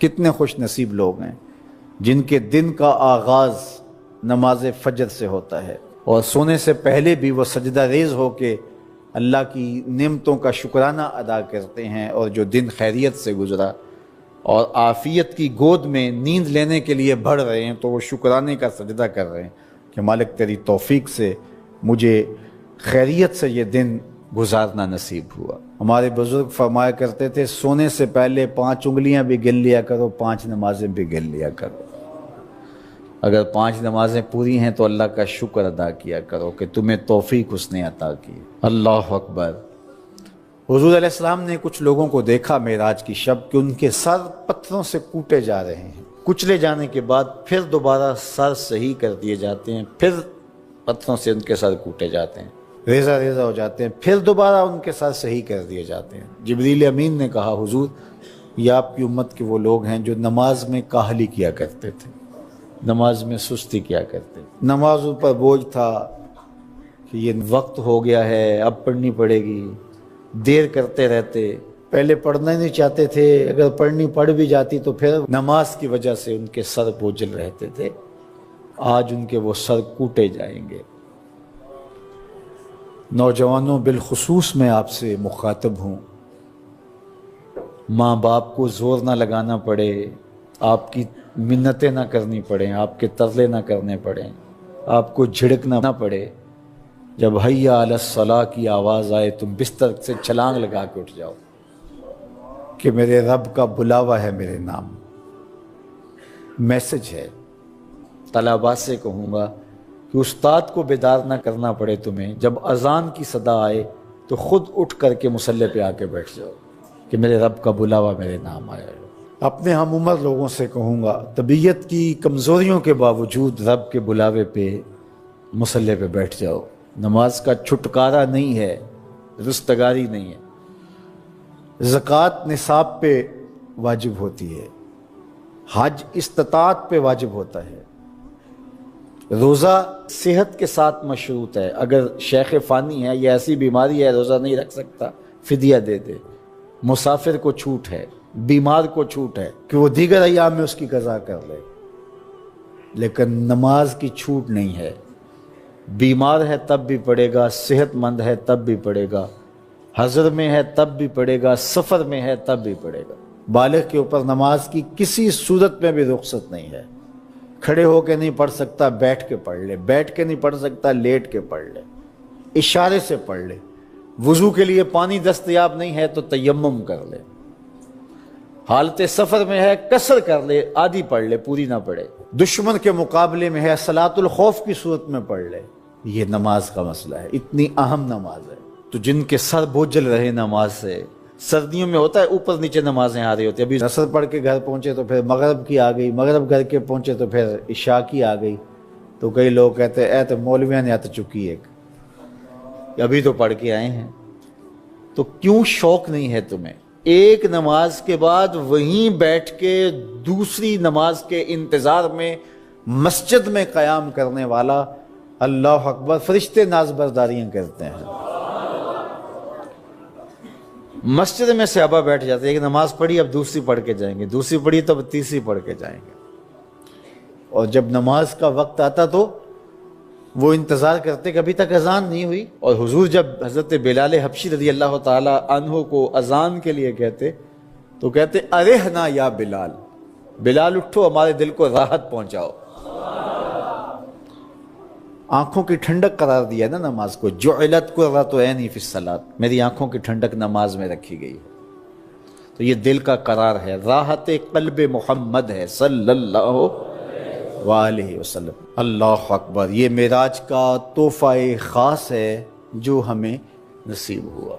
کتنے خوش نصیب لوگ ہیں جن کے دن کا آغاز نماز فجر سے ہوتا ہے اور سونے سے پہلے بھی وہ سجدہ ریز ہو کے اللہ کی نعمتوں کا شکرانہ ادا کرتے ہیں، اور جو دن خیریت سے گزرا اور عافیت کی گود میں نیند لینے کے لیے بڑھ رہے ہیں تو وہ شکرانے کا سجدہ کر رہے ہیں کہ مالک تیری توفیق سے مجھے خیریت سے یہ دن گزارنا نصیب ہوا۔ ہمارے بزرگ فرمایا کرتے تھے سونے سے پہلے 5 انگلیاں بھی گن لیا کرو، 5 نمازیں بھی گن لیا کرو۔ اگر 5 نمازیں پوری ہیں تو اللہ کا شکر ادا کیا کرو کہ تمہیں توفیق اس نے عطا کی۔ اللہ اکبر۔ حضور علیہ السلام نے کچھ لوگوں کو دیکھا معراج کی شب کہ ان کے سر پتھروں سے کوٹے جا رہے ہیں، کچلے جانے کے بعد پھر دوبارہ سر صحیح کر دیے جاتے ہیں، پھر پتھروں سے ان کے سر کوٹے جاتے ہیں، ریزہ ریزہ ہو جاتے ہیں، پھر دوبارہ ان کے سر صحیح کر دیے جاتے ہیں۔ جبریل امین نے کہا حضور یہ آپ کی امت کے وہ لوگ ہیں جو نماز میں کاہلی کیا کرتے تھے، نماز میں سستی کیا کرتے تھے، نمازوں پر بوجھ تھا کہ یہ وقت ہو گیا ہے اب پڑھنی پڑے گی، دیر کرتے رہتے، پہلے پڑھنا ہی نہیں چاہتے تھے، اگر پڑھنی پڑھ بھی جاتی تو پھر نماز کی وجہ سے ان کے سر بوجھل رہتے تھے۔ آج ان کے وہ سر کوٹے جائیں گے۔ نوجوانوں بالخصوص میں آپ سے مخاطب ہوں، ماں باپ کو زور نہ لگانا پڑے، آپ کی منتیں نہ کرنی پڑیں، آپ کے ترلے نہ کرنے پڑیں، آپ کو جھڑکنا نہ پڑے، جب حیا علی الصلاۃ کی آواز آئے تم بستر سے چھلانگ لگا کے اٹھ جاؤ کہ میرے رب کا بلاوا ہے میرے نام۔ میسج ہے۔ طلباء سے کہوں گا کہ استاد کو بیدار نہ کرنا پڑے تمہیں، جب اذان کی صدا آئے تو خود اٹھ کر کے مصلی پہ آ کے بیٹھ جاؤ کہ میرے رب کا بلاوا میرے نام آیا ہے۔ اپنے ہم عمر لوگوں سے کہوں گا طبیعت کی کمزوریوں کے باوجود رب کے بلاوے پہ مصلی پہ بیٹھ جاؤ۔ نماز کا چھٹکارا نہیں ہے، رستگاری نہیں ہے۔ زکوٰۃ نصاب پہ واجب ہوتی ہے، حج استطاعت پہ واجب ہوتا ہے، روزہ صحت کے ساتھ مشروط ہے، اگر شیخ فانی ہے یا ایسی بیماری ہے روزہ نہیں رکھ سکتا فدیہ دے دے۔ مسافر کو چھوٹ ہے، بیمار کو چھوٹ ہے کہ وہ دیگر ایام میں اس کی قضا کر لے، لیکن نماز کی چھوٹ نہیں ہے۔ بیمار ہے تب بھی پڑھے گا، صحت مند ہے تب بھی پڑھے گا، حضر میں ہے تب بھی پڑھے گا، سفر میں ہے تب بھی پڑھے گا۔ بالغ کے اوپر نماز کی کسی صورت میں بھی رخصت نہیں ہے۔ کھڑے ہو کے نہیں پڑھ سکتا بیٹھ کے پڑھ لے، بیٹھ کے نہیں پڑھ سکتا لیٹ کے پڑھ لے، اشارے سے پڑھ لے، وضو کے لیے پانی دستیاب نہیں ہے تو تیمم کر لے، حالت سفر میں ہے قصر کر لے، آدھی پڑھ لے پوری نہ پڑھے، دشمن کے مقابلے میں ہے صلاۃ الخوف کی صورت میں پڑھ لے۔ یہ نماز کا مسئلہ ہے، اتنی اہم نماز ہے۔ تو جن کے سر بوجھل رہے نماز سے، سردیوں میں ہوتا ہے اوپر نیچے نمازیں آ رہی ہوتی ہیں، ابھی عصر پڑھ کے گھر پہنچے تو پھر مغرب کی آ گئی، مغرب گھر کے پہنچے تو پھر عشاء کی آ گئی، تو کئی لوگ کہتے ہیں اے تو مولویاں نے آ تو چکی ایک، ابھی تو پڑھ کے آئے ہیں۔ تو کیوں شوق نہیں ہے تمہیں؟ ایک نماز کے بعد وہیں بیٹھ کے دوسری نماز کے انتظار میں مسجد میں قیام کرنے والا، اللہ اکبر، فرشتے ناز برداریاں کرتے ہیں۔ مسجد میں صحابہ بیٹھ جاتے ہیں، ایک نماز پڑھی اب دوسری پڑھ کے جائیں گے، دوسری پڑھی تو اب تیسری پڑھ کے جائیں گے، اور جب نماز کا وقت آتا تو وہ انتظار کرتے کہ ابھی تک اذان نہیں ہوئی۔ اور حضور جب حضرت بلال حبشی رضی اللہ تعالی عنہ کو اذان کے لیے کہتے تو کہتے ارحنا یا بلال، بلال اٹھو ہمارے دل کو راحت پہنچاؤ۔ آنکھوں کی ٹھنڈک قرار دیا نا نماز کو، جعلت قرۃ عینی فی الصلاۃ، میری آنکھوں کی ٹھنڈک نماز میں رکھی گئی ہے۔ تو یہ دل کا قرار ہے، راحت قلب محمد ہے صلی اللہ وآلہ وسلم۔ اللہ اکبر، یہ معراج کا تحفہ خاص ہے جو ہمیں نصیب ہوا۔